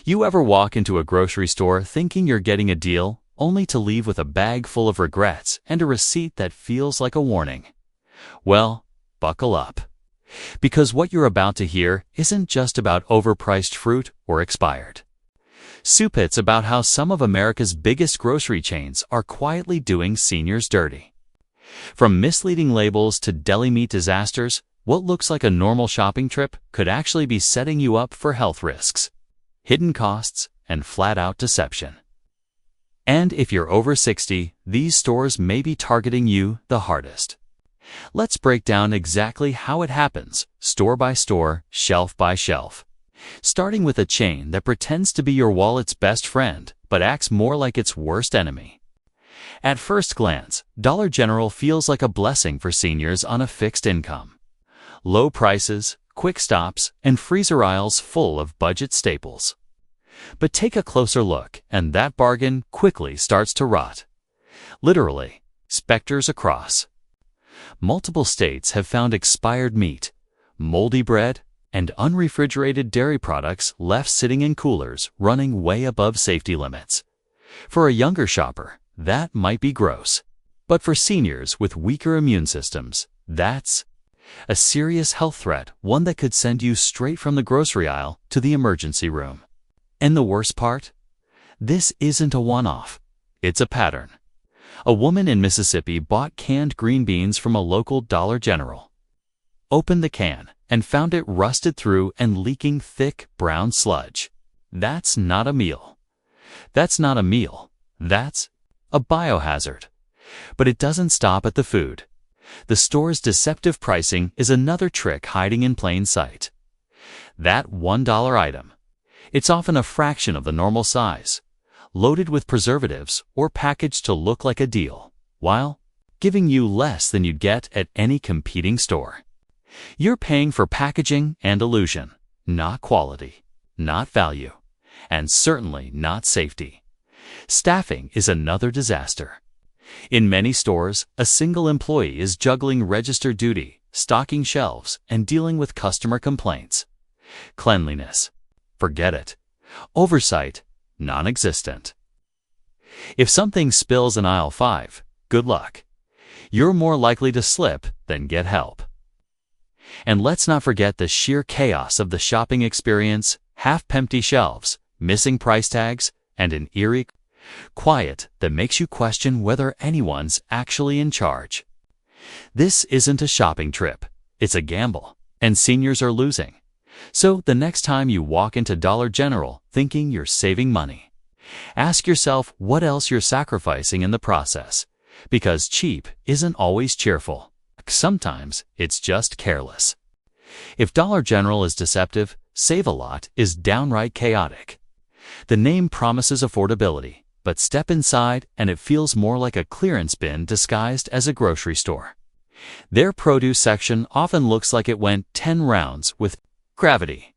You ever walk into a grocery store thinking you're getting a deal, only to leave with a bag full of regrets and a receipt that feels like a warning? Well, buckle up. Because what you're about to hear isn't just about overpriced fruit or expired. Soup, it's about how some of America's biggest grocery chains are quietly doing seniors dirty. From misleading labels to deli meat disasters, what looks like a normal shopping trip could actually be setting you up for health risks, hidden costs, and flat-out deception. And if you're over 60, these stores may be targeting you the hardest. Let's break down exactly how it happens, store by store, shelf by shelf. Starting with a chain that pretends to be your wallet's best friend, but acts more like its worst enemy. At first glance, Dollar General feels like a blessing for seniors on a fixed income. Low prices, quick stops, and freezer aisles full of budget staples. But take a closer look, and that bargain quickly starts to rot. Literally, specters across. Multiple states have found expired meat, moldy bread, and unrefrigerated dairy products left sitting in coolers running way above safety limits. For a younger shopper, that might be gross. But for seniors with weaker immune systems, that's a serious health threat, one that could send you straight from the grocery aisle to the emergency room. And the worst part? This isn't a one-off. It's a pattern. A woman in Mississippi bought canned green beans from a local Dollar General. Opened the can and found it rusted through and leaking thick brown sludge. That's not a meal. That's not a meal. That's a biohazard. But it doesn't stop at the food. The store's deceptive pricing is another trick hiding in plain sight. That $1 item. It's often a fraction of the normal size, loaded with preservatives or packaged to look like a deal, while giving you less than you'd get at any competing store. You're paying for packaging and illusion, not quality, not value, and certainly not safety. Staffing is another disaster. In many stores, a single employee is juggling register duty, stocking shelves, and dealing with customer complaints. Cleanliness? Forget it. Oversight? Non-existent. If something spills in aisle 5, good luck. You're more likely to slip than get help. And let's not forget the sheer chaos of the shopping experience: half-empty shelves, missing price tags, and an eerie quiet that makes you question whether anyone's actually in charge. This isn't a shopping trip. It's a gamble, and seniors are losing. So the next time you walk into Dollar General thinking you're saving money, ask yourself what else you're sacrificing in the process, because cheap isn't always cheerful. Sometimes it's just careless. If Dollar General is deceptive, Save-A-Lot is downright chaotic. The name promises affordability, but step inside and it feels more like a clearance bin disguised as a grocery store. Their produce section often looks like it went 10 rounds with gravity.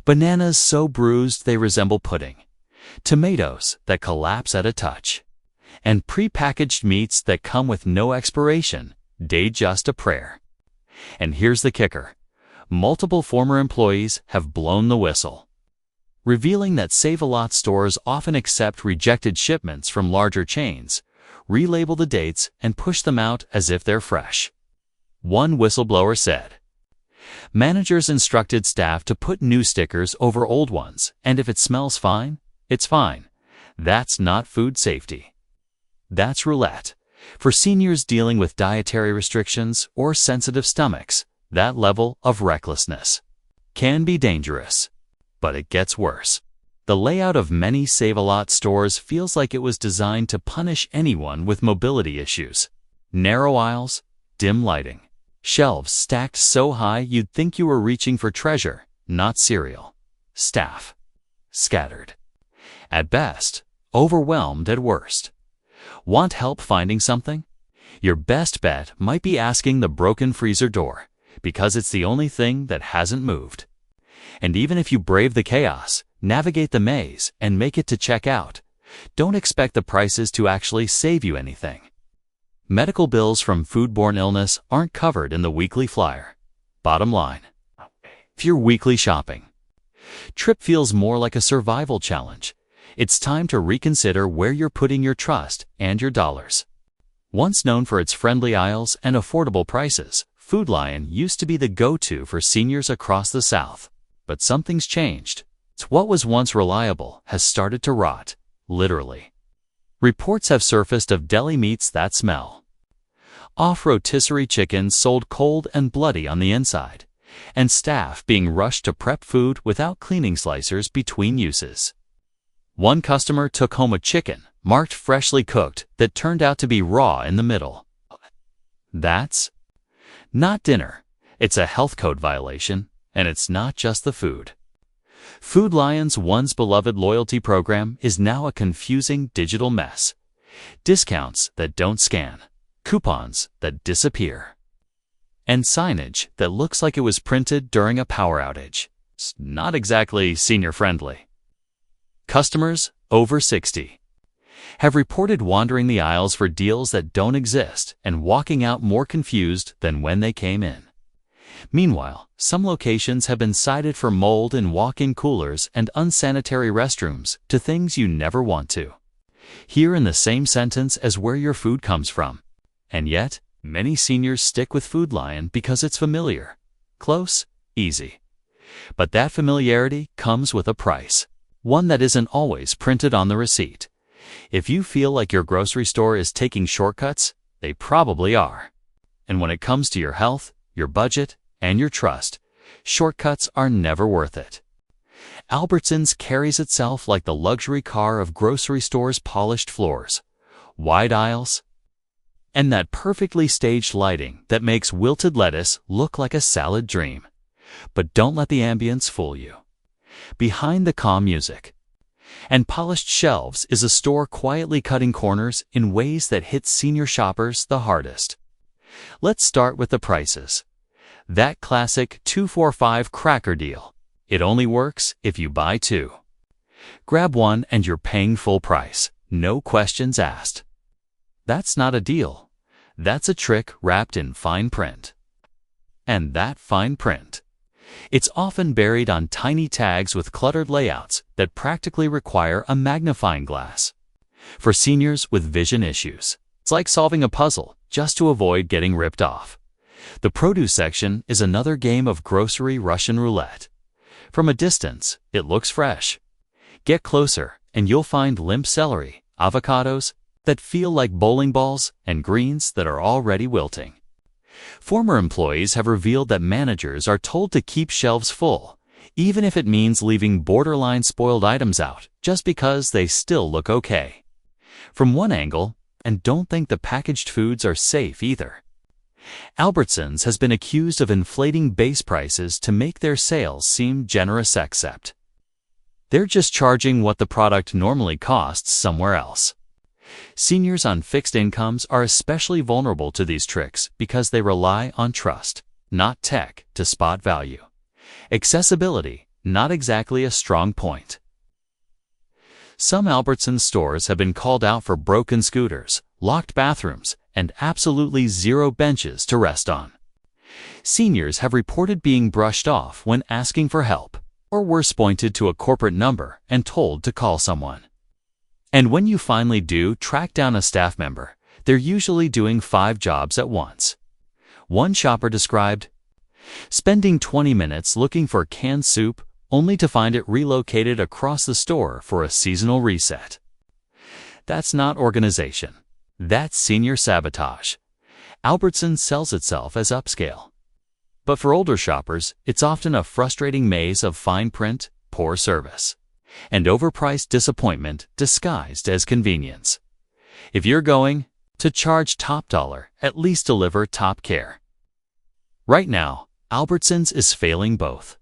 Bananas so bruised they resemble pudding. Tomatoes that collapse at a touch. And prepackaged meats that come with no expiration date, just a prayer. And here's the kicker. Multiple former employees have blown the whistle, revealing that Save-A-Lot stores often accept rejected shipments from larger chains, relabel the dates, and push them out as if they're fresh. One whistleblower said, "Managers instructed staff to put new stickers over old ones, and if it smells fine, it's fine. That's not food safety. That's roulette. For seniors dealing with dietary restrictions or sensitive stomachs, that level of recklessness can be dangerous. But it gets worse. The layout of many Save-A-Lot stores feels like it was designed to punish anyone with mobility issues. Narrow aisles, dim lighting, shelves stacked so high you'd think you were reaching for treasure, not cereal. Staff scattered. At best, overwhelmed at worst. Want help finding something? Your best bet might be asking the broken freezer door, because it's the only thing that hasn't moved. And even if you brave the chaos, navigate the maze, and make it to checkout, don't expect the prices to actually save you anything. Medical bills from foodborne illness aren't covered in the weekly flyer. Bottom line, if you're weekly shopping, Trip feels more like a survival challenge. It's time to reconsider where you're putting your trust and your dollars. Once known for its friendly aisles and affordable prices, Food Lion used to be the go-to for seniors across the South. But something's changed. What was once reliable has started to rot, literally. Reports have surfaced of deli meats that smell. Off-rotisserie chickens sold cold and bloody on the inside, and staff being rushed to prep food without cleaning slicers between uses. One customer took home a chicken, marked freshly cooked, that turned out to be raw in the middle. That's not dinner. It's a health code violation, and it's not just the food. Food Lion's once beloved loyalty program is now a confusing digital mess. Discounts that don't scan, coupons that disappear, and signage that looks like it was printed during a power outage. It's not exactly senior-friendly. Customers over 60 have reported wandering the aisles for deals that don't exist and walking out more confused than when they came in. Meanwhile, some locations have been cited for mold in walk-in coolers and unsanitary restrooms, to things you never want to hear in the same sentence as where your food comes from. And yet, many seniors stick with Food Lion because it's familiar, close, easy. But that familiarity comes with a price, one that isn't always printed on the receipt. If you feel like your grocery store is taking shortcuts, they probably are. And when it comes to your health, your budget, and your trust, shortcuts are never worth it. Albertsons carries itself like the luxury car of grocery stores' polished floors, wide aisles, and that perfectly staged lighting that makes wilted lettuce look like a salad dream. But don't let the ambience fool you. Behind the calm music and polished shelves is a store quietly cutting corners in ways that hit senior shoppers the hardest. Let's start with the prices. That classic 2-for-5 cracker deal. It only works if you buy two. Grab one and you're paying full price, no questions asked. That's not a deal. That's a trick wrapped in fine print. And that fine print, it's often buried on tiny tags with cluttered layouts that practically require a magnifying glass. For seniors with vision issues, it's like solving a puzzle just to avoid getting ripped off. The produce section is another game of grocery Russian roulette. From a distance, it looks fresh. Get closer, and you'll find limp celery, avocados that feel like bowling balls, and greens that are already wilting. Former employees have revealed that managers are told to keep shelves full, even if it means leaving borderline spoiled items out, just because they still look okay. From one angle, and don't think the packaged foods are safe either. Albertsons has been accused of inflating base prices to make their sales seem generous, except they're just charging what the product normally costs somewhere else. Seniors on fixed incomes are especially vulnerable to these tricks because they rely on trust, not tech, to spot value. Accessibility, not exactly a strong point. Some Albertsons stores have been called out for broken scooters, locked bathrooms, and absolutely zero benches to rest on. Seniors have reported being brushed off when asking for help, or worse, pointed to a corporate number and told to call someone. And when you finally do track down a staff member, they're usually doing 5 jobs at once. One shopper described spending 20 minutes looking for canned soup only to find it relocated across the store for a seasonal reset. That's not organization. That's senior sabotage. Albertsons sells itself as upscale. But for older shoppers, it's often a frustrating maze of fine print, poor service, and overpriced disappointment disguised as convenience. If you're going to charge top dollar, at least deliver top care. Right now, Albertsons is failing both.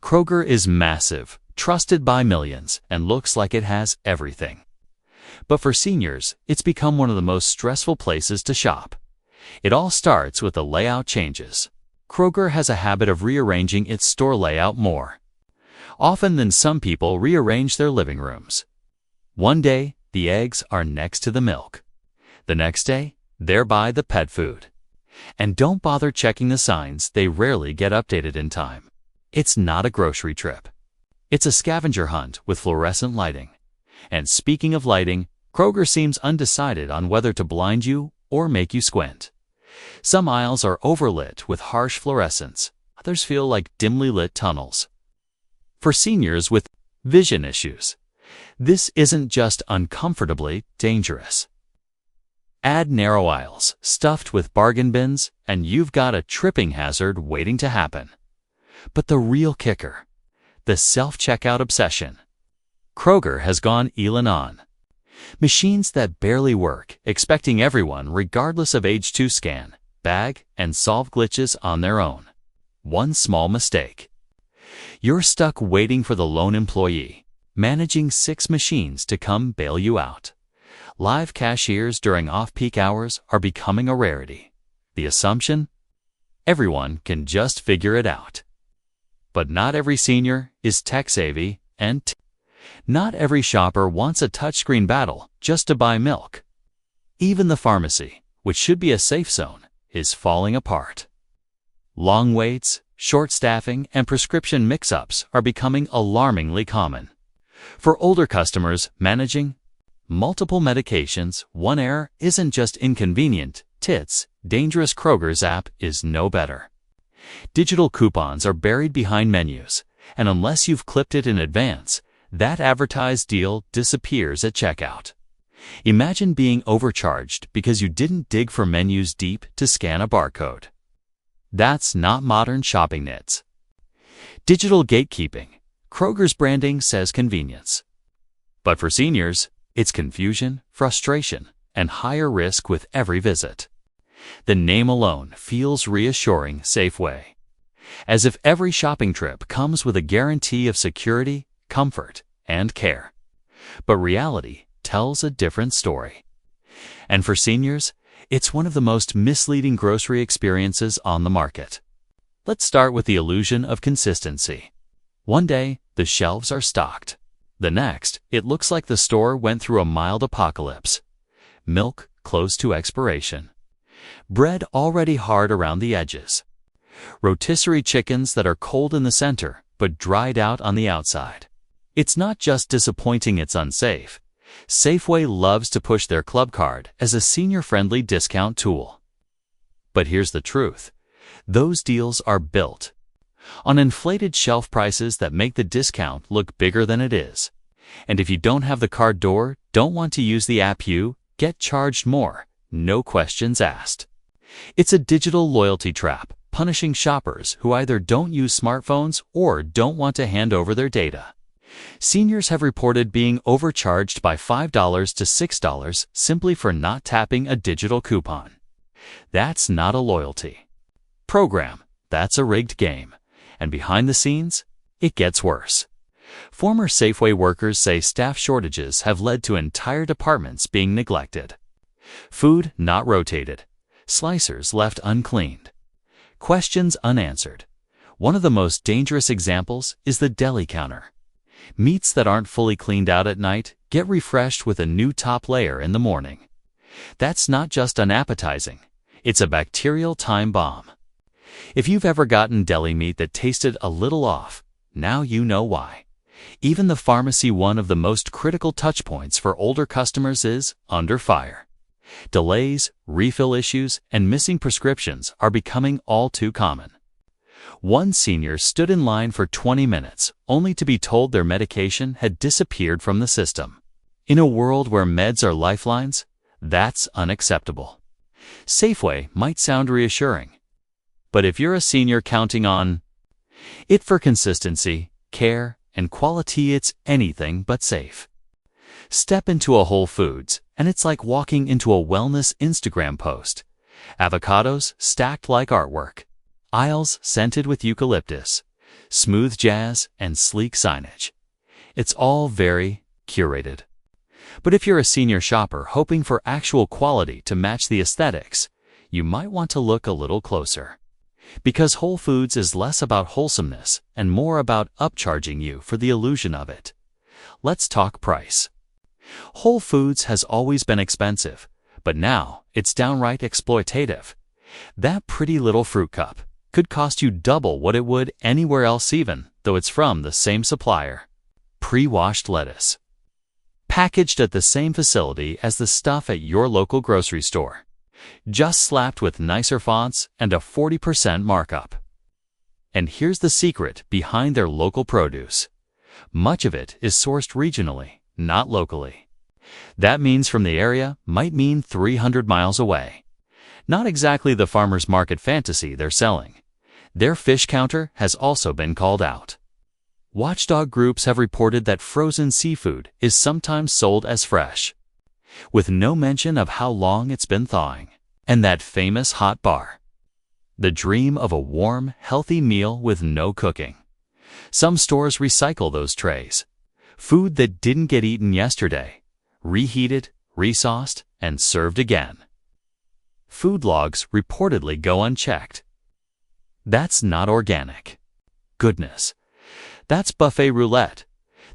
Kroger is massive, trusted by millions, and looks like it has everything. But for seniors, it's become one of the most stressful places to shop. It all starts with the layout changes. Kroger has a habit of rearranging its store layout more often than some people rearrange their living rooms. One day, the eggs are next to the milk. The next day, they're by the pet food. And don't bother checking the signs, they rarely get updated in time. It's not a grocery trip. It's a scavenger hunt with fluorescent lighting. And speaking of lighting, Kroger seems undecided on whether to blind you or make you squint. Some aisles are overlit with harsh fluorescence. Others feel like dimly lit tunnels. For seniors with vision issues, this isn't just uncomfortably dangerous. Add narrow aisles stuffed with bargain bins, and you've got a tripping hazard waiting to happen. But the real kicker, the self-checkout obsession. Kroger has gone Elon on. Machines that barely work, expecting everyone, regardless of age, to scan, bag, and solve glitches on their own. One small mistake. You're stuck waiting for the lone employee, managing 6 machines to come bail you out. Live cashiers during off-peak hours are becoming a rarity. The assumption? Everyone can just figure it out. But not every senior is tech-savvy, and not every shopper wants a touchscreen battle just to buy milk. Even the pharmacy, which should be a safe zone, is falling apart. Long waits, short staffing, and prescription mix-ups are becoming alarmingly common. For older customers managing multiple medications, one error isn't just inconvenient, it's dangerous. Kroger's app is no better. Digital coupons are buried behind menus, and unless you've clipped it in advance, that advertised deal disappears at checkout. Imagine being overcharged because you didn't dig for menus deep to scan a barcode. That's not modern shopping nits. Digital gatekeeping. Kroger's branding says convenience. But for seniors, it's confusion, frustration, and higher risk with every visit. The name alone feels reassuring. Safeway. As if every shopping trip comes with a guarantee of security, comfort, and care. But reality tells a different story. And for seniors, it's one of the most misleading grocery experiences on the market. Let's start with the illusion of consistency. One day, the shelves are stocked. The next, it looks like the store went through a mild apocalypse. Milk close to expiration. Bread already hard around the edges. Rotisserie chickens that are cold in the center, but dried out on the outside. It's not just disappointing, it's unsafe. Safeway loves to push their club card as a senior-friendly discount tool. But here's the truth. Those deals are built on inflated shelf prices that make the discount look bigger than it is. And if you don't have the card or don't want to use the app, you get charged more, no questions asked. It's a digital loyalty trap, punishing shoppers who either don't use smartphones or don't want to hand over their data. Seniors have reported being overcharged by $5 to $6 simply for not tapping a digital coupon. That's not a loyalty program, that's a rigged game. And behind the scenes, it gets worse. Former Safeway workers say staff shortages have led to entire departments being neglected. Food not rotated, slicers left uncleaned, questions unanswered. One of the most dangerous examples is the deli counter. Meats that aren't fully cleaned out at night get refreshed with a new top layer in the morning. That's not just unappetizing, it's a bacterial time bomb. If you've ever gotten deli meat that tasted a little off, now you know why. Even the pharmacy, one of the most critical touchpoints for older customers, is under fire. Delays, refill issues, and missing prescriptions are becoming all too common. One senior stood in line for 20 minutes, only to be told their medication had disappeared from the system. In a world where meds are lifelines, that's unacceptable. Safeway might sound reassuring, but if you're a senior counting on it for consistency, care, and quality, it's anything but safe. Step into a Whole Foods, and it's like walking into a wellness Instagram post. Avocados stacked like artwork. Aisles scented with eucalyptus. Smooth jazz and sleek signage. It's all very curated. But if you're a senior shopper hoping for actual quality to match the aesthetics, you might want to look a little closer. Because Whole Foods is less about wholesomeness and more about upcharging you for the illusion of it. Let's talk price. Whole Foods has always been expensive, but now it's downright exploitative. That pretty little fruit cup could cost you double what it would anywhere else, even though it's from the same supplier. Pre-washed lettuce. Packaged at the same facility as the stuff at your local grocery store. Just slapped with nicer fonts and a 40% markup. And here's the secret behind their local produce. Much of it is sourced regionally, not locally. That means from the area might mean 300 miles away. Not exactly the farmer's market fantasy they're selling. Their fish counter has also been called out. Watchdog groups have reported that frozen seafood is sometimes sold as fresh, with no mention of how long it's been thawing. And that famous hot bar. The dream of a warm, healthy meal with no cooking. Some stores recycle those trays. Food that didn't get eaten yesterday, reheated, resauced, and served again. Food logs reportedly go unchecked. That's not organic. Goodness. That's buffet roulette.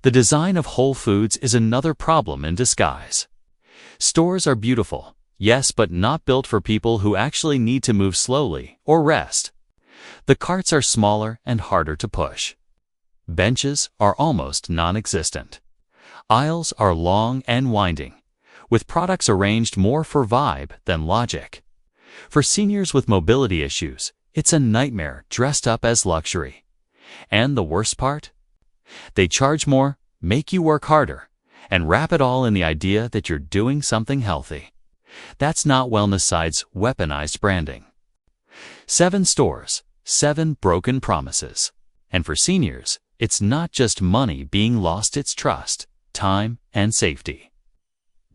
The design of Whole Foods is another problem in disguise. Stores are beautiful, yes, but not built for people who actually need to move slowly or rest. The carts are smaller and harder to push. Benches are almost non-existent. Aisles are long and winding, with products arranged more for vibe than logic. For seniors with mobility issues, it's a nightmare dressed up as luxury. And the worst part? They charge more, make you work harder, and wrap it all in the idea that you're doing something healthy. That's not wellness side's weaponized branding. 7 stores, 7 broken promises. And for seniors, it's not just money being lost, it's trust, time, and safety.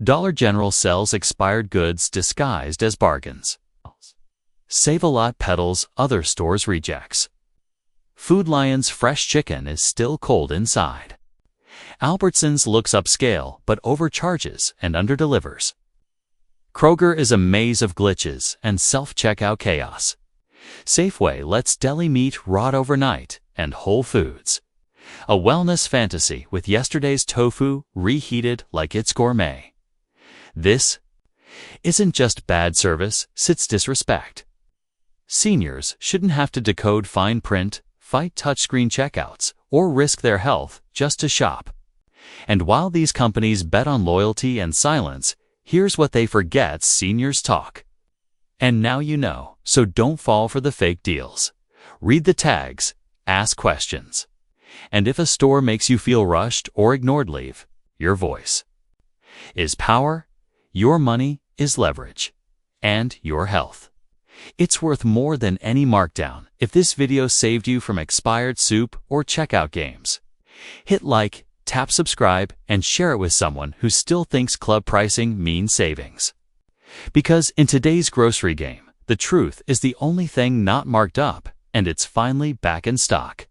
Dollar General sells expired goods disguised as bargains. Save-A-Lot peddles other stores' rejects. Food Lion's fresh chicken is still cold inside. Albertsons looks upscale but overcharges and underdelivers. Kroger is a maze of glitches and self-checkout chaos. Safeway lets deli meat rot overnight, and Whole Foods. A wellness fantasy with yesterday's tofu reheated like it's gourmet. This isn't just bad service, it's disrespect. Seniors shouldn't have to decode fine print, fight touchscreen checkouts, or risk their health just to shop. And while these companies bet on loyalty and silence, here's what they forget: seniors talk. And now you know, so don't fall for the fake deals. Read the tags, ask questions. And if a store makes you feel rushed or ignored, leave. Your voice is power, your money is leverage, and your health. It's worth more than any markdown. If this video saved you from expired soup or checkout games, hit like, tap subscribe, and share it with someone who still thinks club pricing means savings. Because in today's grocery game, the truth is the only thing not marked up, and it's finally back in stock.